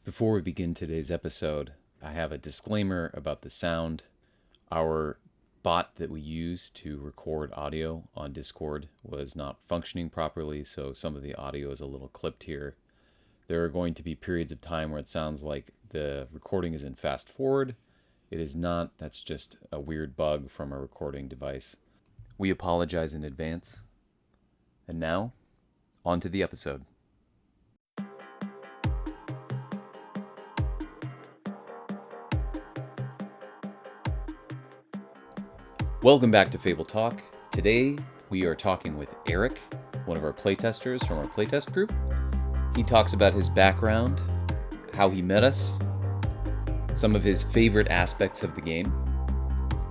Before we begin today's episode, I have a disclaimer about the sound. Our bot that we use to record audio on Discord was not functioning properly, so some of the audio is a little clipped here. There are going to be periods of time where it sounds like the recording is in fast forward. It is not, that's just a weird bug from a recording device. We apologize in advance. And now, on to the episode. Welcome back to Fable Talk. Today we are talking with Eric, one of our playtesters from our playtest group. He talks about his background, how he met us, some of his favorite aspects of the game,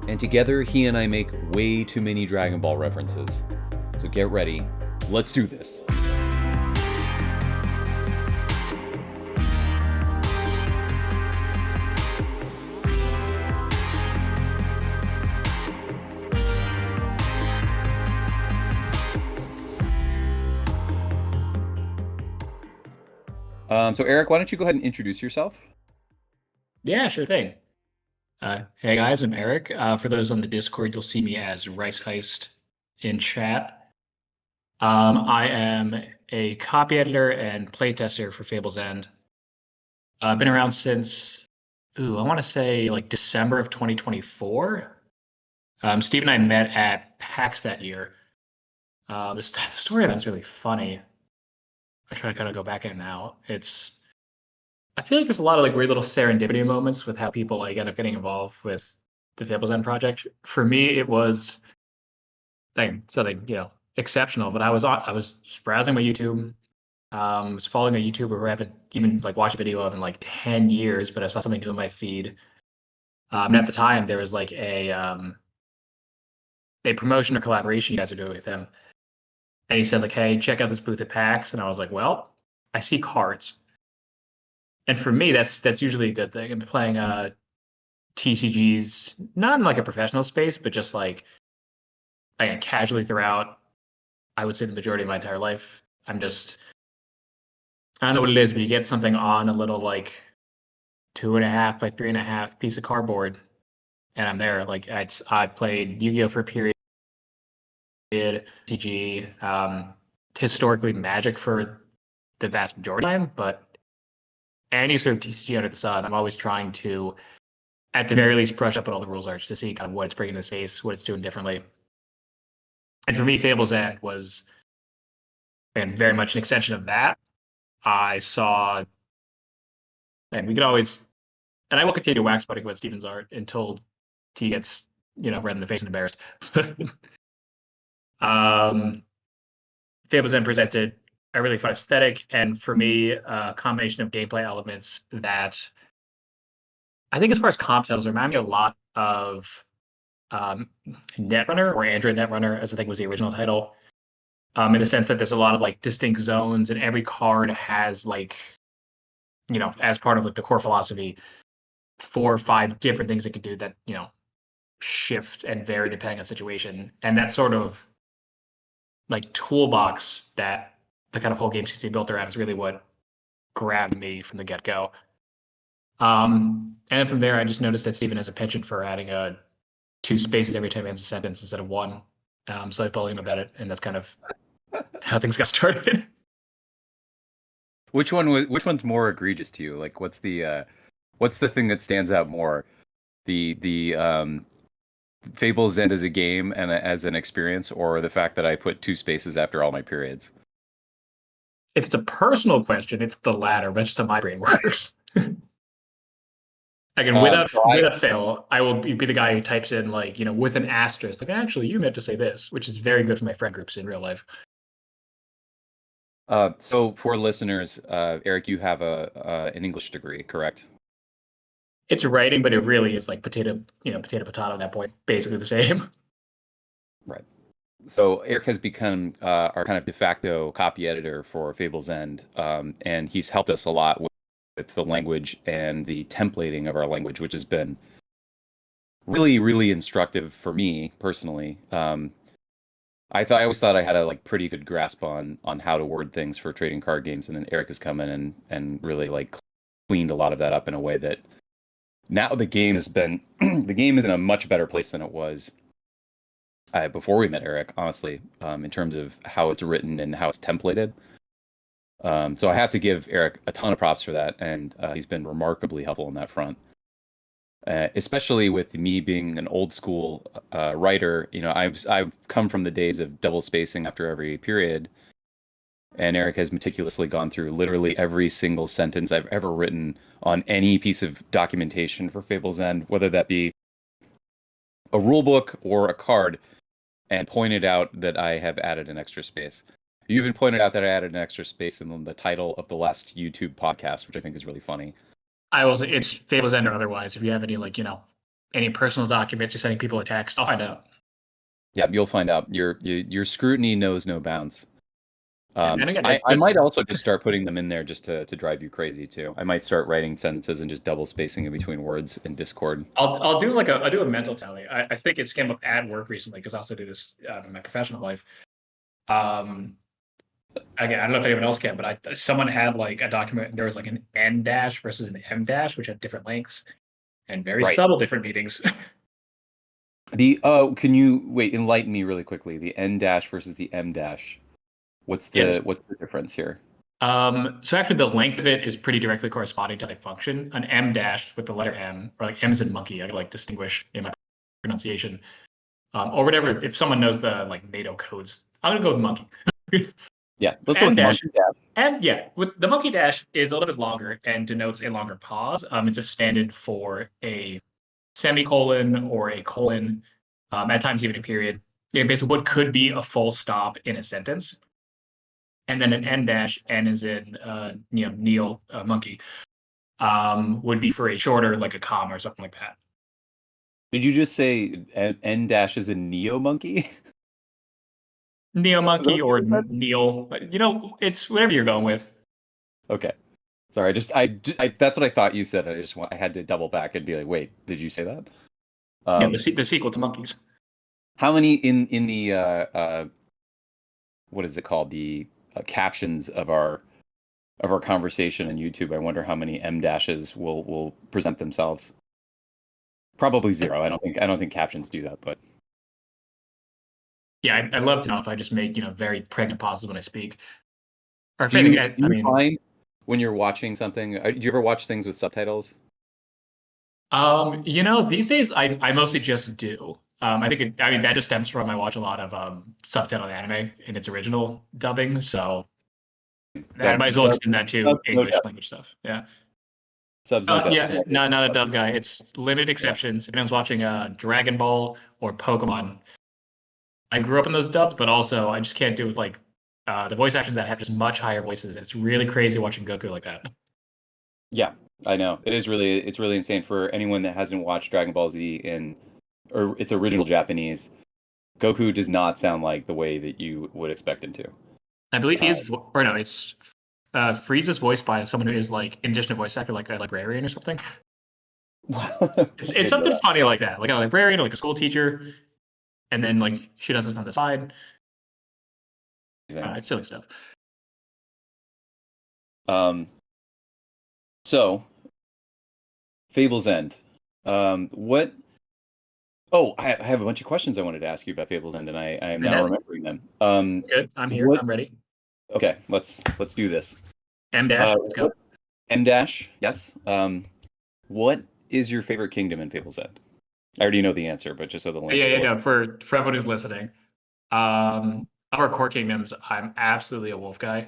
and together he and I make way too many Dragon Ball references. So get ready, let's do this. So Eric, why don't you go ahead and introduce yourself? Yeah, sure thing. Hey guys, I'm Eric. For those on the Discord, you'll see me as Rice Heist in chat. I am a copy editor and playtester for Fable's End. I've been around since, I want to say like December of 2024. Steve and I met at PAX that year. The story of that's really funny. I try to kind of go back in now. I feel like there's a lot of like weird little serendipity moments with how people like end up getting involved with the Fable's End project. For me, it was something exceptional. But I was browsing my YouTube, was following a YouTuber who I haven't even like watched a video of in like 10 years, but I saw something new in my feed. And at the time, there was like a promotion or collaboration you guys are doing with him, and he said like, "Hey, check out this booth at PAX," and I was like, "Well, I see cards." And for me, that's usually a good thing. I'm playing TCGs, not in like a professional space, but just like casually throughout. I would say the majority of my entire life. I don't know what it is, but you get something on a little like 2.5 by 3.5 piece of cardboard, and I'm there. Like I played Yu-Gi-Oh for a period, TCG, historically Magic for the vast majority of the time, but any sort of TCG under the sun, I'm always trying to, at the very least, brush up on all the rules arts to see kind of what it's bringing to the space, what it's doing differently. And for me, Fable's End was very much an extension of that. I saw, and we could always, and I will continue to wax about Steven's art until he gets, red in the face and embarrassed. um, Fable's End presented a really fun aesthetic, and for me, a combination of gameplay elements that I think, as far as comp titles, remind me a lot of Netrunner or Android Netrunner, as I think was the original title. In the sense that there's a lot of like distinct zones, and every card has like, as part of like the core philosophy, 4 or 5 different things it can do that shift and vary depending on situation. And that sort of like toolbox that the kind of whole game seems to be built around is really what grabbed me from the get go. And from there, I just noticed that Stephen has a penchant for adding 2 spaces every time he ends a sentence instead of one. So I told him about it, and that's kind of how things got started. Which one's more egregious to you? Like what's the thing that stands out more? The Fable's End as a game and as an experience, or the fact that I put 2 spaces after all my periods? If it's a personal question, it's the latter. That's just how my brain works. Again, So without fail, I will be the guy who types in like with an asterisk, like actually you meant to say this, which is very good for my friend groups in real life. so for listeners, Eric, you have an English degree, correct? It's writing, but it really is like potato at that point, basically the same. Right. So Eric has become our kind of de facto copy editor for Fable's End, and he's helped us a lot with the language and the templating of our language, which has been really, really instructive for me personally. I always thought I had a like pretty good grasp on how to word things for trading card games, and then Eric has come in and really like cleaned a lot of that up in a way that now the game has been the game is in a much better place than it was before we met Eric, honestly, in terms of how it's written and how it's templated. So I have to give Eric a ton of props for that, and he's been remarkably helpful on that front. Especially with me being an old school writer, I've come from the days of double spacing after every period, and Eric has meticulously gone through literally every single sentence I've ever written on any piece of documentation for Fable's End, whether that be a rule book or a card, and pointed out that I have added an extra space. You even pointed out that I added an extra space in the title of the last YouTube podcast, which I think is really funny. I will say it's Fable's End or otherwise. If you have any any personal documents you're sending people a text, I'll find out. Yeah, you'll find out. Your scrutiny knows no bounds. And again, I might also just start putting them in there just to drive you crazy too. I might start writing sentences and just double spacing in between words in Discord. I'll do I'll do a mental tally. I think it's came up at work recently because I also do this in my professional life. Again, I don't know if anyone else can, but someone had like a document. There was like an N dash versus an M dash, which had different lengths and very Right. subtle different meanings. Can you wait? Enlighten me really quickly. The N dash versus the M dash. What's Yes. what's the difference here? So actually, the length of it is pretty directly corresponding to the function. An M dash with the letter M, or like M's in monkey, I like distinguish in my pronunciation, or whatever. If someone knows the like NATO codes, I'm gonna go with monkey. Yeah, let's go M with dash, monkey dash. and yeah, with the monkey dash is a little bit longer and denotes a longer pause. It's a stand-in for a semicolon or a colon, at times even a period. Yeah, basically what could be a full stop in a sentence. And then an N dash, N is in Neil monkey, would be for a shorter like a comma or something like that. Did you just say N dash is a neo monkey? Neo Is that monkey what you or just said? Neil, it's whatever you're going with. Okay. Sorry, that's what I thought you said. I had to double back and be like, wait, did you say that? Yeah, Um, the sequel to monkeys. how many in the what is it called? The captions of our conversation on YouTube. I wonder how many M dashes will present themselves. Probably zero. I don't think captions do that, but Yeah, I'd love to know if I just make very pregnant pauses when I speak. Or if do anything, you do I you mean, find when you're watching something, do you ever watch things with subtitles? these days I mostly just do. I mean that just stems from I watch a lot of subtitled anime in its original dubbing, so I Dub, might as well dub, extend that to subs, no English dub. language stuff. Yeah. Subs, no dubs. Yeah, not a dub guy. It's limited exceptions. If anyone's watching Dragon Ball or Pokemon, I grew up in those dubs, but also I just can't do with like the voice actors that have just much higher voices. It's really crazy watching Goku like that. Yeah, I know. It's really insane for anyone that hasn't watched Dragon Ball Z in or its original Japanese. Goku does not sound like the way that you would expect him to. I believe he Uh, is, or no, it's Frieza's voiced by someone who is like, in addition to voice actor, like a librarian or something. I It's didn't know something that. funny like that, like a librarian or like a school teacher, and then like she does it on the side. Amazing. It's silly stuff. Um, so Fable's End. What? Oh, I have a bunch of questions I wanted to ask you about Fable's End, and I am now Fantastic. remembering them. Good. I'm here. What? I'm ready. Okay, let's do this. M dash. Let's go. What M dash? Yes. What is your favorite kingdom in Fable's End? I already know the answer, but just so the link Yeah, is yeah, what. no. For everyone who's listening, of our core kingdoms, I'm absolutely a wolf guy.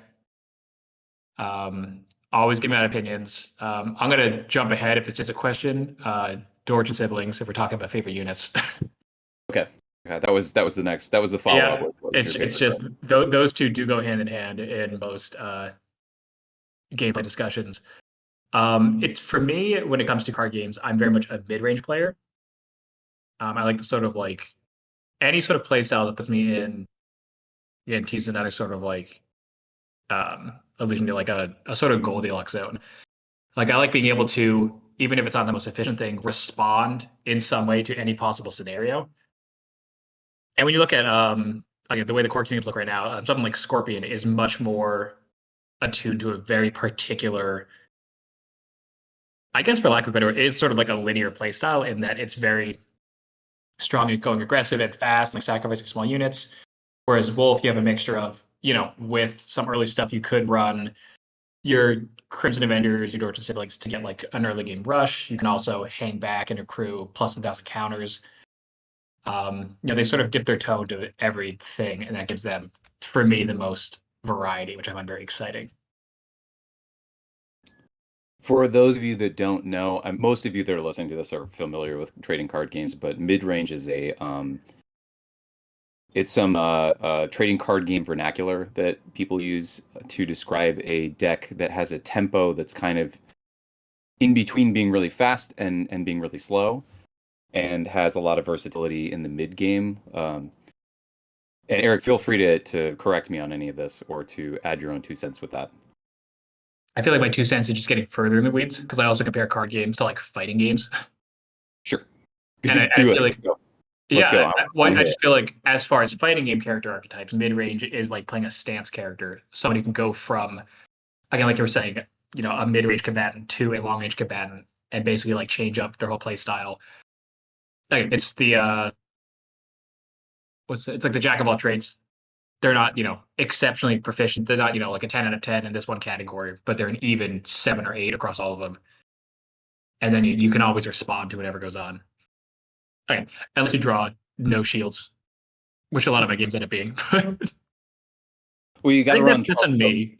Always give my opinions. I'm gonna jump ahead if this is a question. Dorch and siblings, if we're talking about favorite units. Okay. Okay, that was the follow up. Yeah, What was your it's favorite? just those two do go hand in hand in most gameplay discussions. It's for me when it comes to card games, I'm very much a mid-range player. I like the sort of like any sort of play style that puts me in, again, to use another sort of like allusion to like a sort of Goldilocks zone. Like I like being able to, even if it's not the most efficient thing, respond in some way to any possible scenario. And when you look at like the way the core teams look right now, something like Scorpion is much more attuned to a very particular I guess for lack of a better word, it is sort of like a linear play style in that it's very strong at going aggressive and fast, like sacrificing small units. Whereas Wolf, you have a mixture of, with some early stuff you could run your Crimson Avengers, your Dorchen siblings to get like an early game rush. You can also hang back and accrue plus 1,000 counters. They sort of dip their toe into everything, and that gives them, for me, the most variety, which I find very exciting. For those of you that don't know, most of you that are listening to this are familiar with trading card games, but mid-range is it's some trading card game vernacular that people use to describe a deck that has a tempo that's kind of in between being really fast and being really slow, and has a lot of versatility in the mid game. And Eric, feel free to correct me on any of this or to add your own 2 cents with that. I feel like my 2 cents is just getting further in the weeds because I also compare card games to like fighting games. Sure. And I Do feel it. like, Let's go. yeah, I just feel like as far as fighting game character archetypes, mid range is like playing a stance character. Somebody can go from, again, like you were saying, a mid range combatant to a long range combatant and basically like change up their whole play style. Like, it's the it's like the jack of all trades. They're not, exceptionally proficient. They're not, like a 10 out of 10 in this one category, but they're an even 7 or 8 across all of them. And then you can always respond to whatever goes on. Okay. Unless you draw no shields, which a lot of my games end up being. I Well, you got to think run that's 12 on shields. me.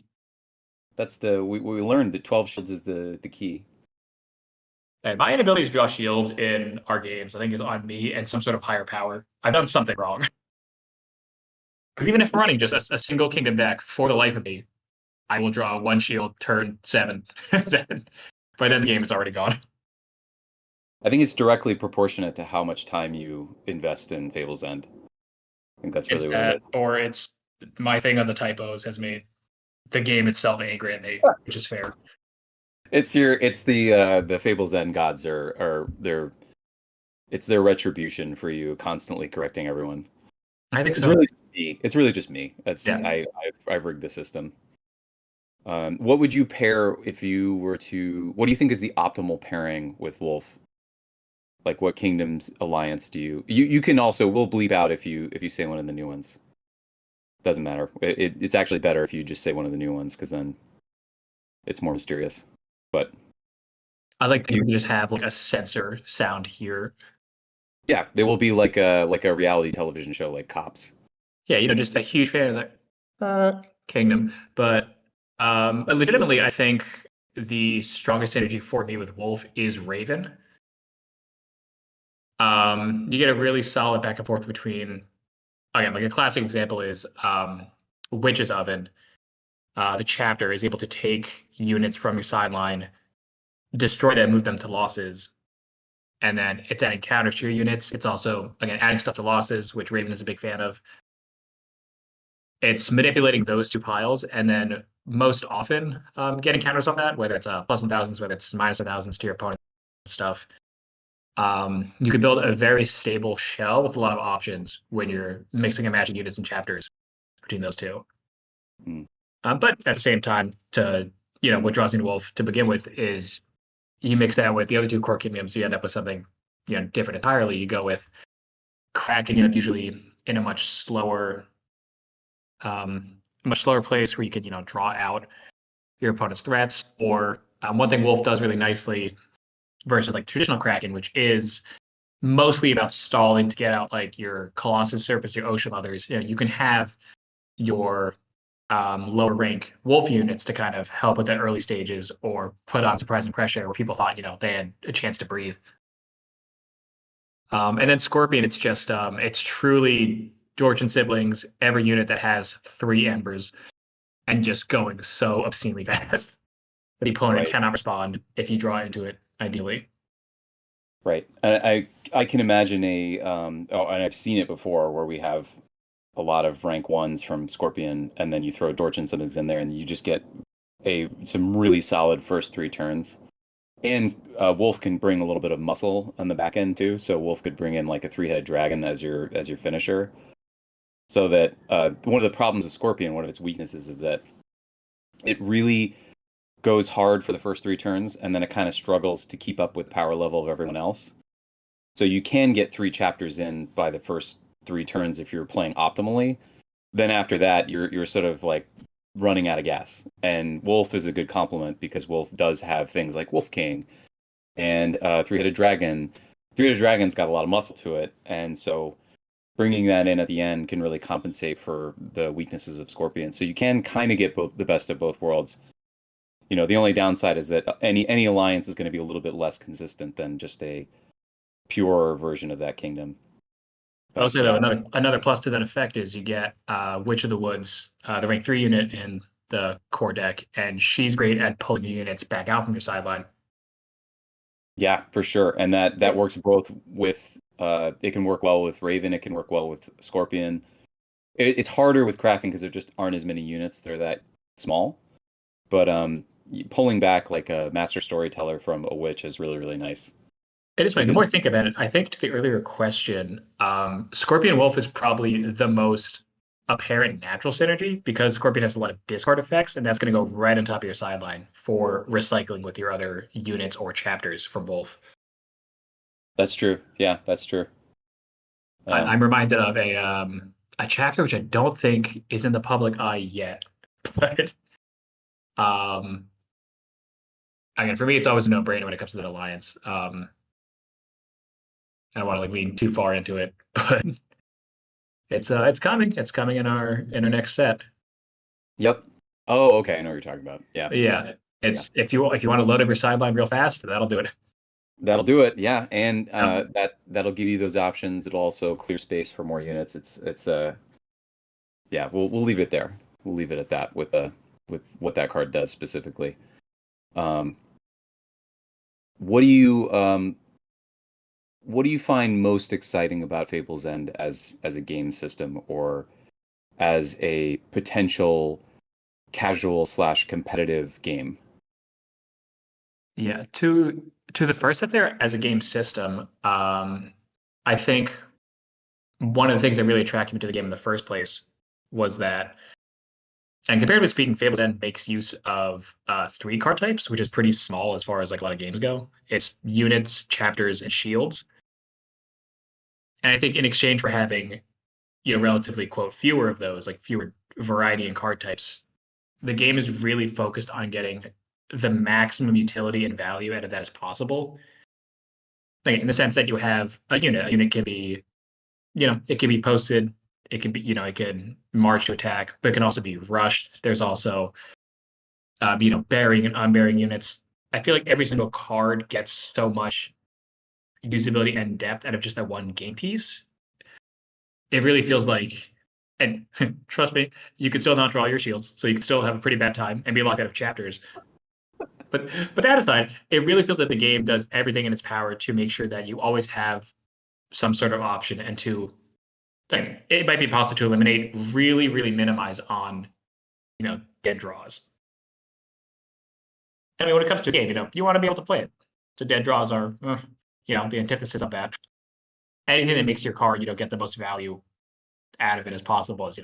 That's we learned that 12 shields is the key. My inability to draw shields in our games, I think, is on me and some sort of higher power. I've done something wrong. Because even if I'm running just a single kingdom deck, for the life of me, I will draw one shield turn 7. By then the game is already gone. I think it's directly proportionate to how much time you invest in Fable's End. I think that's It's really what it that, is. or it's my thing of the typos has made the game itself angry at me, which is fair. It's the Fable's End gods are their it's their retribution for you constantly correcting everyone. I think It's so. really just me. It's really just me. That's Yeah. I've rigged the system. What would you pair if you were to? What do you think is the optimal pairing with Wolf? Like, what kingdom's alliance do you can also we'll bleep out if you say one of the new ones. Doesn't matter. It's actually better if you just say one of the new ones because then it's more mysterious. But I like that you, we can just have like a sensor sound here. yeah, they will be like a reality television show like Cops. Yeah, just a huge fan of that Kingdom. But legitimately, I think the strongest energy for me with Wolf is Raven. You get a really solid back and forth between, again, like a classic example is Witch's Oven. The chapter is able to take units from your sideline, destroy them, move them to losses, and then it's adding counters to your units. It's also, again, adding stuff to losses, which Raven is a big fan of. It's manipulating those two piles, and then most often getting counters off that, whether it's plus 1,000s, whether it's minus 1,000s to your opponent stuff. You can build a very stable shell with a lot of options when you're mixing and matching units and chapters between those two. Mm. But at the same time, what draws into Wolf to begin with is you mix that with the other two core kingdoms, you end up with something different entirely. You go with Kraken, usually in a much slower place where you can draw out your opponent's threats. Or one thing Wolf does really nicely versus like traditional Kraken, which is mostly about stalling to get out like your Colossus, Serpents, your Ocean Mothers. You can have your lower rank Wolf units to kind of help with that early stages or put on surprising pressure where people thought they had a chance to breathe. And then Scorpion, it's just it's truly George and siblings, every unit that has 3 embers and just going so obscenely fast that the opponent Right. cannot respond if you draw into it, ideally. Right. And I can imagine and I've seen it before where we have a lot of rank ones from Scorpion, and then you throw Dorch and something's in there, and you just get some really solid first 3 turns. And Wolf can bring a little bit of muscle on the back end too. So Wolf could bring in like a 3-headed dragon as your finisher. So that one of the problems with Scorpion, one of its weaknesses is that it really goes hard for the first three turns, and then it kind of struggles to keep up with the power level of everyone else. So you can get three chapters in by the first three turns if you're playing optimally. Then after that, you're sort of like running out of gas. And Wolf is a good complement because Wolf does have things like Wolf King and Three-Headed Dragon. Three-Headed Dragon's got a lot of muscle to it, and so bringing that in at the end can really compensate for the weaknesses of Scorpion. So you can kind of get both the best of both worlds. The only downside is that any alliance is going to be a little bit less consistent than just a pure version of that kingdom. I'll But say though another plus to that effect is you get Witch of the Woods, the rank 3 unit in the core deck, and she's great at pulling units back out from your sideline. yeah, for sure, and that works both with it can work well with Raven, it can work well with Scorpion. It's harder with Kraken because there just aren't as many units. They're that small, but pulling back like a master storyteller from a witch is really really nice It is funny. The because more I think about it, I think to the earlier question, Scorpion Wolf is probably the most apparent natural synergy because Scorpion has a lot of discard effects, and that's going to go right on top of your sideline for recycling with your other units or chapters from Wolf. that's true. Yeah, that's true. I'm reminded of a chapter which I don't think is in the public eye yet, but um, again, for me, it's always a no-brainer when it comes to that alliance. I don't want to like lean too far into it, but it's coming. It's coming in our next set. Yep. Oh, okay. I know what you're talking about. Yeah. Yeah, Yeah. it's if you want to load up your sideline real fast, that'll do it. That'll do it. Yeah. And Um, that'll give you those options. It'll also clear space for more units. It's yeah, we'll leave it there. We'll leave it at that with what that card does specifically. Um what do you find most exciting about Fable's End as a game system or as a potential casual slash competitive game? yeah, to the first step there as a game system, I think one of the things that really attracted me to the game in the first place was that, and comparatively speaking, Fable's End makes use of three card types, which is pretty small as far as like a lot of games go. It's units, chapters, and shields. And I think in exchange for having, relatively quote fewer of those, like fewer variety in card types, the game is really focused on getting the maximum utility and value out of that as possible. Like in the sense that you have a unit. A unit can be, it can be posted. It can be, it can march to attack, but it can also be rushed. There's also, bearing and unbearing units. I feel like every single card gets so much usability and depth out of just that one game piece. It really feels like, and trust me, you can still not draw your shields, so you can still have a pretty bad time and be locked out of chapters. But that aside, it really feels like the game does everything in its power to make sure that you always have some sort of option and to like, it might be possible to eliminate, really, really minimize on, dead draws. I mean, when it comes to a game, you want to be able to play it. So dead draws are, the antithesis of that. Anything that makes your card, get the most value out of it as possible is,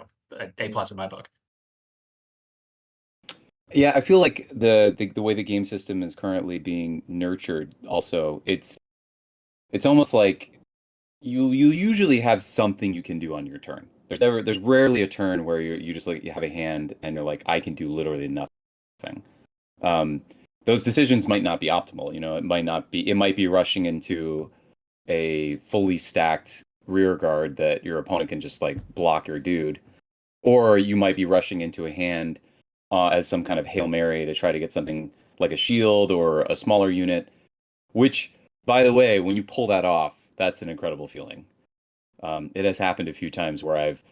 a plus in my book. Yeah, I feel like the way the game system is currently being nurtured also it's almost like you usually have something you can do on your turn. There's rarely a turn where you just like you have a hand and you're like I can do literally nothing. Um, those decisions might not be optimal. It might be rushing into a fully stacked rear guard that your opponent can just like block your dude, or you might be rushing into a hand as some kind of Hail Mary to try to get something like a shield or a smaller unit, which, by the way, when you pull that off, that's an incredible feeling. It has happened a few times where I've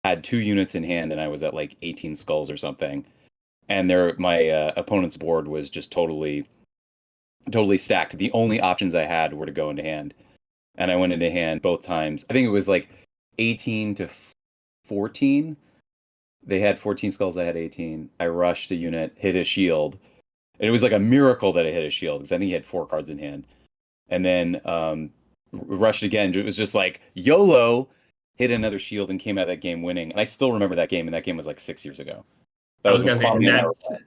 had two units in hand and I was at like 18 skulls or something, and my opponent's board was just totally stacked. The only options I had were to go into hand, and I went into hand both times. I think it was like 18 to 14. They had 14 skulls. I had 18. I rushed a unit, hit a shield. And it was like a miracle that I hit a shield because I think he had four cards in hand. And then rushed again. It was just like YOLO, hit another shield and came out of that game winning. And I still remember that game. And that game was like 6 years ago. That I was was when gonna say, and Kwame and I were that's playing.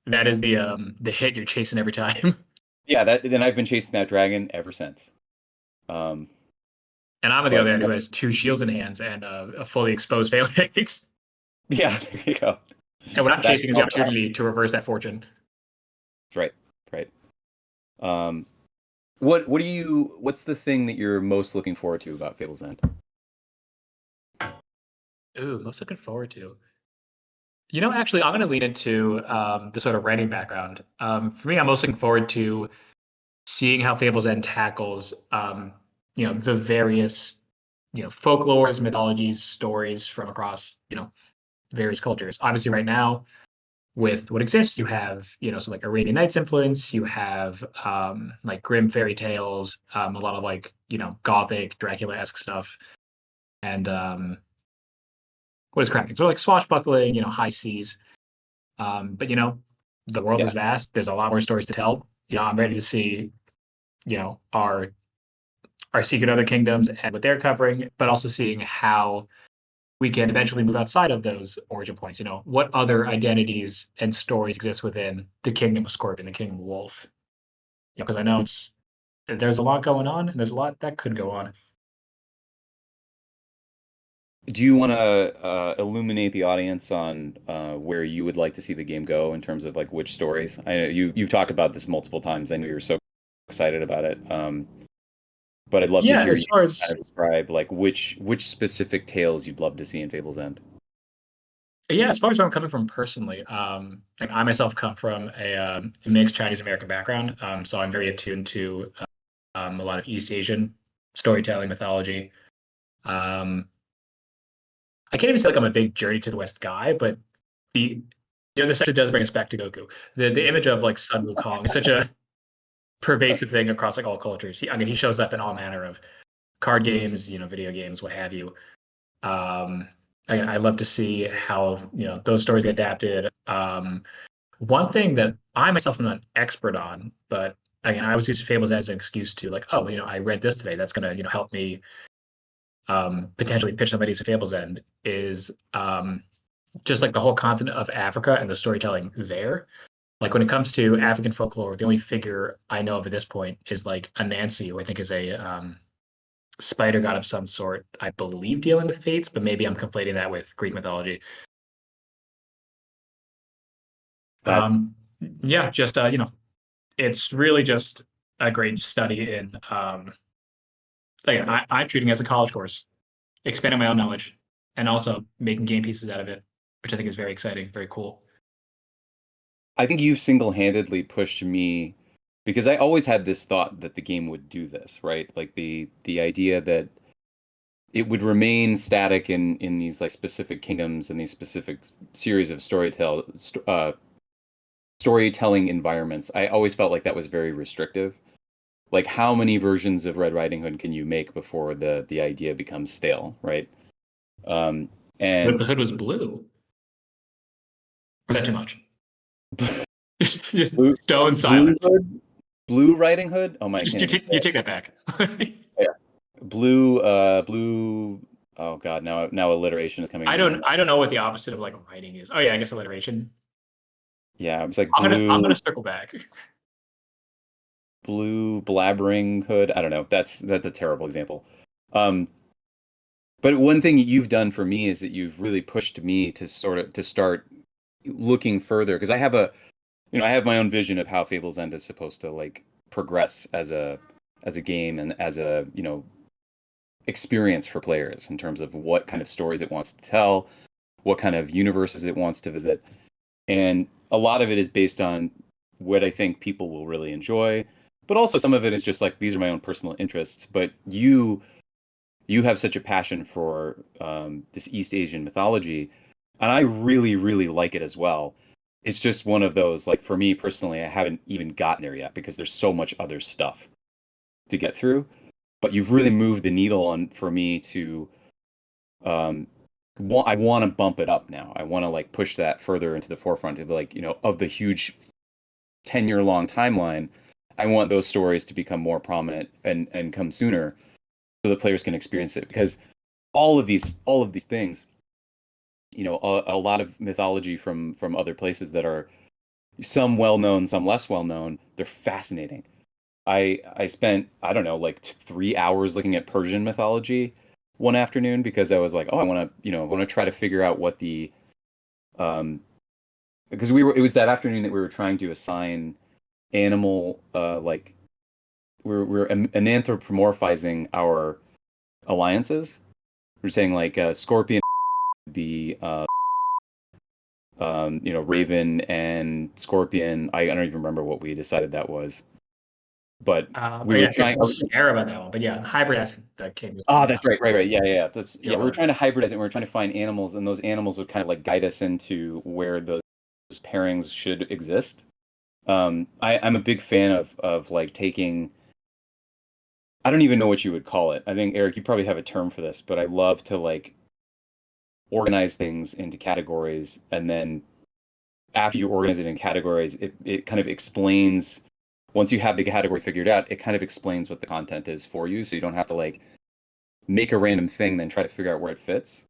That is the hit you're chasing every time. Yeah, that then I've been chasing that dragon ever since. Um, And I'm on the but other end who has two shields in hands and a fully exposed phalanx. yeah, there you go. And what I'm That chasing is the helped out. opportunity to reverse that fortune. Right, right. Um, what's the thing that you're most looking forward to about Fable's End? Ooh, most looking forward to. Actually, I'm going to lean into the sort of writing background. For me, I'm most looking forward to seeing how Fable's End tackles, the various, folklores, mythologies, stories from across, various cultures. Obviously, right now, with what exists, you have, so like Arabian Nights influence, you have like grim fairy tales, a lot of like, gothic, Dracula-esque stuff, and what is cracking? So like swashbuckling, high seas. But the world is Yeah, vast. There's a lot more stories to tell. I'm ready to see, our secret other kingdoms and what they're covering, but also seeing how we can eventually move outside of those origin points. What other identities and stories exist within the kingdom of Scorpion, the kingdom of Wolf? Because I know there's a lot going on, and there's a lot that could go on. do you want to illuminate the audience on where you would like to see the game go in terms of like which stories? I know you've talked about this multiple times. I know you're so excited about it. But I'd love to Yeah, hear as you far kind as of describe like which specific tales you'd love to see in Fable's End. yeah, as far as where I'm coming from personally, like I myself come from a mixed Chinese American background, so I'm very attuned to a lot of East Asian storytelling mythology. Um, I can't even say like I'm a big Journey to the West guy, but the this actually does bring us back to Goku. The image of like Sun Wukong is such a pervasive thing across like all cultures. He shows up in all manner of card games, video games, what have you. Um, again, I love to see how those stories get adapted. One thing that I myself am not an expert on, but again, I always use Fables as an excuse to like, oh, I read this today. That's gonna help me potentially pitch somebody to Fables End. Is just like the whole continent of Africa and the storytelling there. Like when it comes to African folklore, the only figure I know of at this point is like Anansi, who I think is a spider god of some sort. I believe dealing with fates, but maybe I'm conflating that with Greek mythology. That's Um, yeah, just it's really just a great study in like I'm treating it as a college course, expanding my own knowledge, and also making game pieces out of it, which I think is very exciting, very cool. I think you've single-handedly pushed me because I always had this thought that the game would do this, right? Like the idea that it would remain static in these like specific kingdoms and these specific series of storytelling environments. I always felt like that was very restrictive. Like how many versions of Red Riding Hood can you make before the idea becomes stale, right? Um, But if and the hood was blue, was that too much? Just blue stone blue silence. hood, blue Riding Hood. Oh my, I Just can't even say you it. take that back. Yeah. Blue. Oh God, now alliteration is coming into my mind. I don't know what the opposite of like writing is. Oh yeah, I guess alliteration. Yeah, it was like I'm gonna circle back. blue blabbering hood. I don't know. That's a terrible example. Um, but one thing you've done for me is that you've really pushed me to sort of to start looking further because I have my own vision of how Fable's End is supposed to like progress as a game and as a experience for players in terms of what kind of stories it wants to tell, what kind of universes it wants to visit. And a lot of it is based on what I think people will really enjoy, but also some of it is just like these are my own personal interests. But you have such a passion for this East Asian mythology, and I really really like it as well. It's just one of those like for me personally, I haven't even gotten there yet because there's so much other stuff to get through. But you've really moved the needle on for me to um, I want to bump it up now. I want to like push that further into the forefront of like, of the huge 10-year long timeline. I want those stories to become more prominent and come sooner so that players can experience it because all of these things, a lot of mythology from other places that are Some well known, some less well known. They're fascinating. I spent, I don't know, like 3 hours looking at Persian mythology one afternoon because I was like, oh, I want to, I want to try to figure out what the um because it was that afternoon that we were trying to assign animal like we're anthropomorphizing our alliances. We're saying like Scorpion would be Raven and Scorpion. I don't even remember what we decided that was, but we were Yeah, it's trying. a scare about that one, but yeah, hybridizing that came. Ah, that's right, right, right. Yeah, yeah, yeah. Yeah, We were well, trying to hybridize it. And we were trying to find animals, and those animals would kind of like guide us into where those pairings should exist. I'm a big fan of like taking. I don't even know what you would call it. I think Eric, you probably have a term for this, but I love to like organize things into categories, and then after you organize it in categories, it kind of explains. Once you have the category figured out, it kind of explains what the content is for you, so you don't have to like make a random thing, then try to figure out where it fits.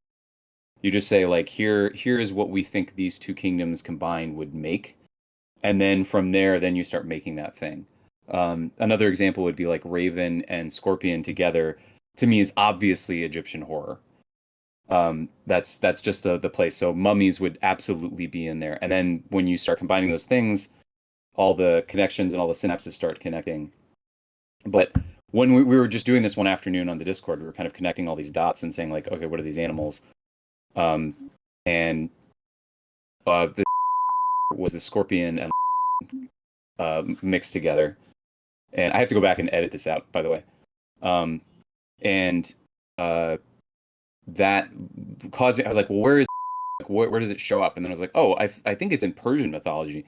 You just say like here is what we think these two kingdoms combined would make, and then from there, then you start making that thing. Another example would be like Raven and Scorpion together. To me, is obviously Egyptian horror. That's just the place. So mummies would absolutely be in there, and then when you start combining those things, all the connections and all the synapses start connecting. But when we were just doing this one afternoon on the Discord, we were kind of connecting all these dots and saying like, okay, what are these animals? Um, and the was a scorpion and mixed together. And I have to go back and edit this out, by the way. And uh, that caused me. I was like, well, where does it show up? And then I was like, oh, I think it's in Persian mythology.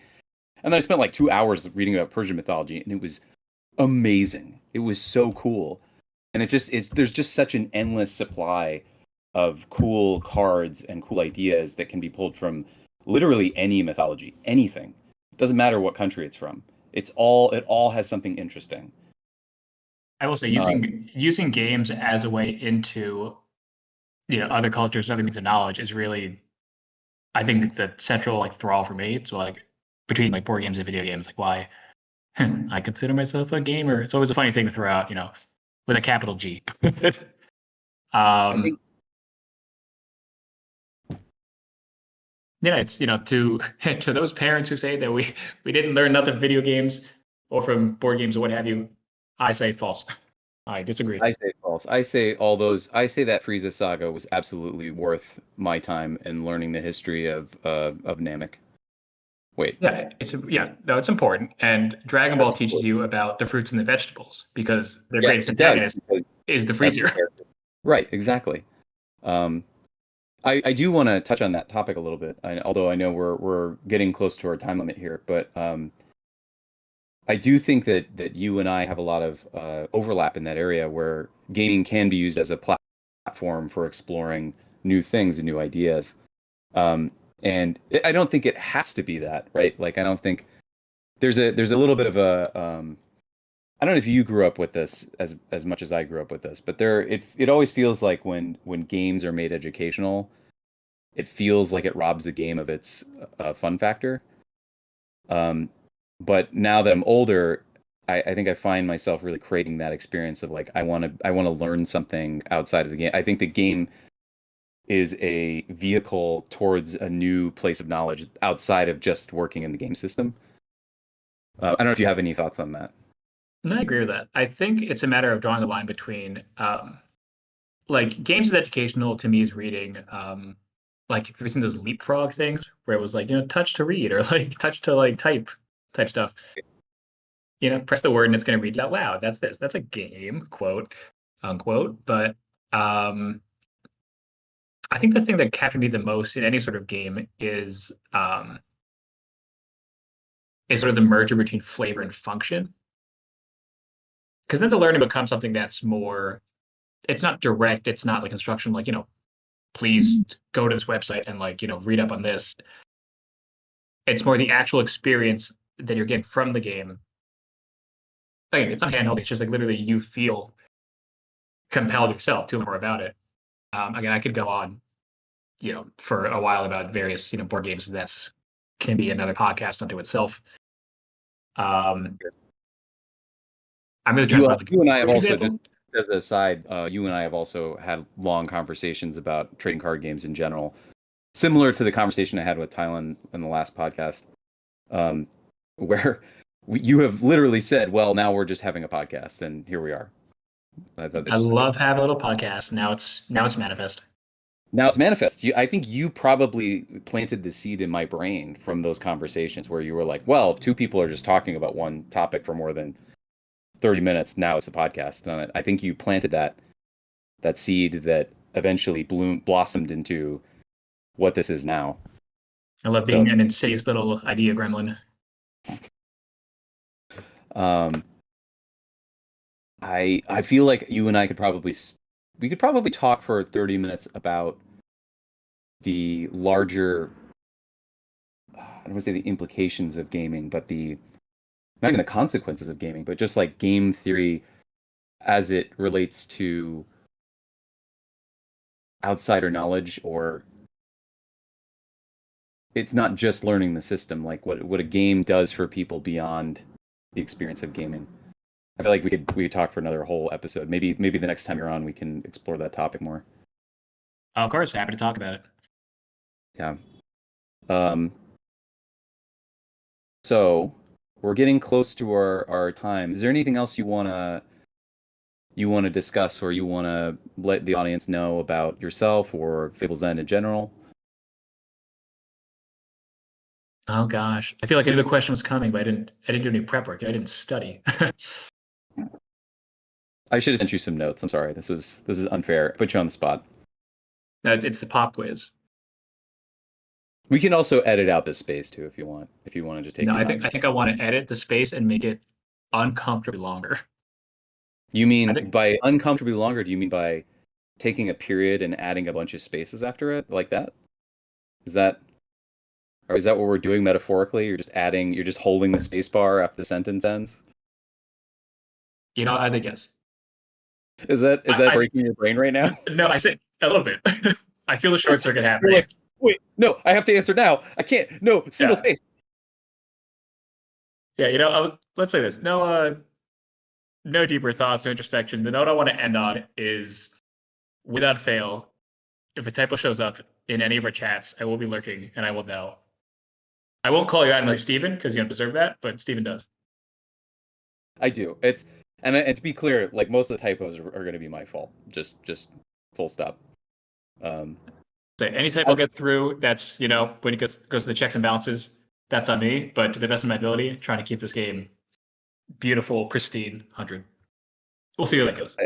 And then I spent like 2 hours reading about Persian mythology, and it was amazing. It was so cool, and it just is. There's just such an endless supply of cool cards and cool ideas that can be pulled from literally any mythology, anything. It doesn't matter what country it's from. It all has something interesting. I will say Uh, using games as a way into other cultures, other means of knowledge is really, I think, the central like thrall for me. It's like between like board games and video games, like why I consider myself a gamer. It's always a funny thing to throw out, with a capital G. I think um, it's to to those parents who say that we didn't learn nothing from video games or from board games or what have you. I say false. I disagree. I say false. I say all those. I say that Frieza saga was absolutely worth my time in learning the history of Namek. Wait, Yeah, no, it's important. And Dragon Ball teaches absolutely. you about the fruits and the vegetables because their Yes, greatest it does antagonist because is the every freezer. character. Right, exactly. Um, I do want to touch on that topic a little bit, although I know we're getting close to our time limit here. But I do think that you and I have a lot of overlap in that area where gaming can be used as a platform for exploring new things and new ideas. Um, and I don't think it has to be that, right? Like I don't think there's a little bit of a I don't know if you grew up with this as much as I grew up with this, but it always feels like when games are made educational, it feels like it robs the game of its fun factor. Um, but now that I'm older, I think I find myself really creating that experience of like I want to learn something outside of the game. I think the game is a vehicle towards a new place of knowledge outside of just working in the game system. I don't know if you have any thoughts on that. And I agree with that. I think it's a matter of drawing the line between like games is educational to me is reading. Like if you've seen those leapfrog things where it was like, touch to read or like touch to like type stuff. Press the word and it's going to read it out loud. That's this. That's a game, quote unquote. But um, I think the thing that captured me the most in any sort of game is sort of the merger between flavor and function. Because then the learning becomes something that's more. It's not direct. It's not like instruction. Like please go to this website and like read up on this. It's more the actual experience that you're getting from the game. Again, it's not handheld. It's just like literally you feel compelled yourself to learn more about it. Again, I could go on for a while about various board games. That's can be another podcast unto itself. I'm really trying to find You and I a have quick also, just example. as an aside, you and I have also had long conversations about trading card games in general, similar to the conversation I had with Tylen in the last podcast, um, where you have literally said, "Well, now we're just having a podcast," and here we are. I thought I that's just great. love having a little podcast. Now it's manifest. Now it's manifest. I think you probably planted the seed in my brain from those conversations where you were like, "Well, if two people are just talking about one topic for more than 30 minutes, now it's a podcast." And I think you planted that seed that eventually blossomed into what this is now. I love being So, an insidious little idea gremlin. um, I feel like you and I could we could probably talk for 30 minutes about the larger, I don't want to say the implications of gaming, but the not even the consequences of gaming, but just like game theory as it relates to outsider knowledge, or it's not just learning the system, like what a game does for people beyond the experience of gaming. I feel like we could talk for another whole episode. Maybe the next time you're on, we can explore that topic more. Of course, happy to talk about it. Yeah. Um, so we're getting close to our time. Is there anything else you wanna discuss, or you wanna let the audience know about yourself or Fable Zen in general? Oh gosh, I feel like I knew the question was coming, but I didn't do any prep work. I didn't study. I should have sent you some notes. I'm sorry. This is unfair. I put you on the spot. It's the pop quiz. We can also edit out this space too if you want. If you want to just take No, your I time. think I think I want to edit the space and make it uncomfortably longer. You I mean think by uncomfortably longer, do you mean by taking a period and adding a bunch of spaces after it like that? Is that or is that what we're doing metaphorically? You're just holding the space bar after the sentence ends? I think yes. Is that I breaking your brain right now? no, I think a little bit. I feel the short circuit You're happening. like, wait, no, I have to answer now. I can't. No, single Yeah, space. yeah. Let's say this. No deeper thoughts, no introspection. The note I want to end on is, without fail, if a typo shows up in any of our chats, I will be lurking and I will know. I won't call you out like Steven because you don't deserve that, but Steven does. I do. And to be clear, like most of the typos are going to be my fault. Just full stop. Um, So any typo gets through, that's, when it goes to the checks and balances, that's on me. But to the best of my ability, trying to keep this game beautiful, pristine, 100. We'll see how that goes.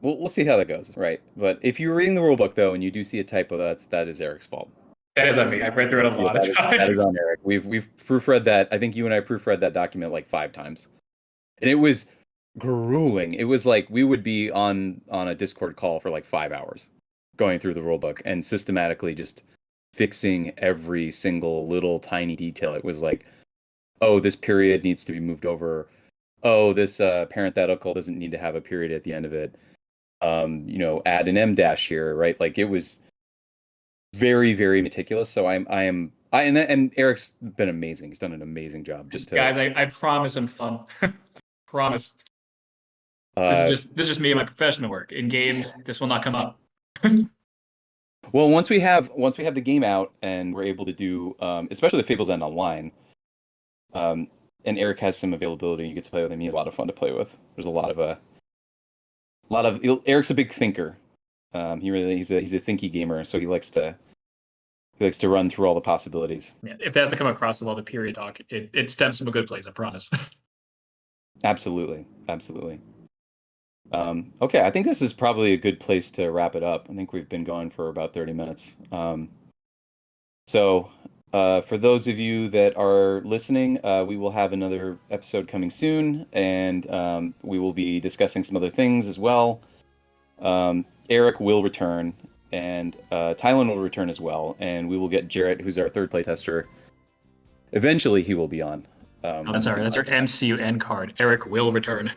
we'll see how that goes, right? But if you're reading the rule book though, and you do see a typo, that is Eric's fault. That is on me. I've read through it a Yeah, lot of that is times. on Eric. We've proofread that. I think you and I proofread that document like 5 times, and it was grueling. It was like we would be on a Discord call for like 5 hours, going through the rule book and systematically just fixing every single little tiny detail. It was like, oh, this period needs to be moved over. Oh, this parenthetical doesn't need to have a period at the end of it. Add an M dash here, right? Like it was very, very meticulous. So and Eric's been amazing. He's done an amazing job. Just to Guys, I promise I'm fun. Promise. This is uh, just this is just me and my professional work. In games, this will not come up. well, once we have the game out and we're able to do, especially the Fables End online, um, and Eric has some availability, you get to play with him. He's a lot of fun to play with. There's a lot of Eric's a big thinker. He's a thinky gamer, so he likes to run through all the possibilities. Yeah, if that has to come across with all the period talk, it stems from a good place, I promise. Absolutely, absolutely. Okay, I think this is probably a good place to wrap it up. I think we've been going for about 30 minutes. So, for those of you that are listening, we will have another episode coming soon, and we will be discussing some other things as well. Eric will return, and Tylen will return as well, and we will get Jarrett, who's our third playtester. Eventually, he will be on. Oh, that's our MCU end card. Eric will return.